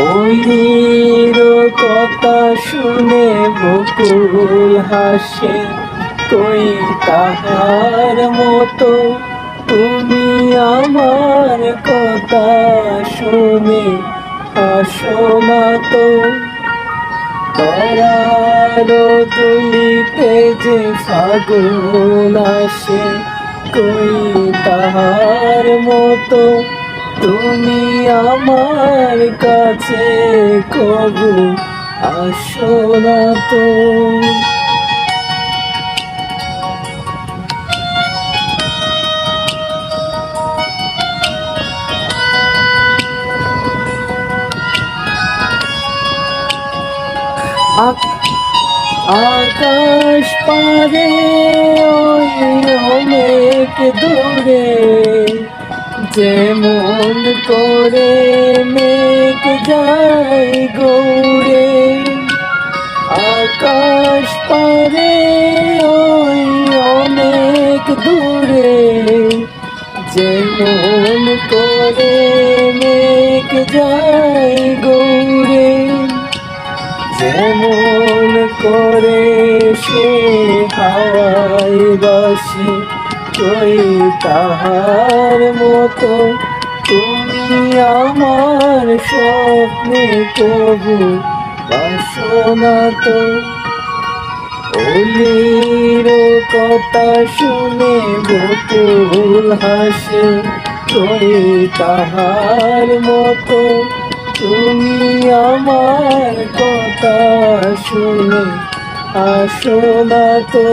ওইর কথা শুনে বকুল হাসে, কই তাহার মতো তুমি আমার কথা শুনে হাসো না তো। করার দুলিতে যে ফাগুন আসে, কই তাহার মতো তুমি আমার কাছে কবু আসো না তো। আকাশ পারে ওই অনেক দূরে, যেমন করে মেঘ যায় গৌরে। আকাশ পারে ওই অনেক দূরে, যেমন করে মেঘ যায় গৌরে। যেমন করে সে হাওয়ায় বাসে, কই তাহার মতো তুমি আমার স্বপ্নে কবু বাসো না তো। ওলির কথা শুনে বকুল হাসে, কই তাহার মতো তুমি আমার কথা শুনে আসো না তো।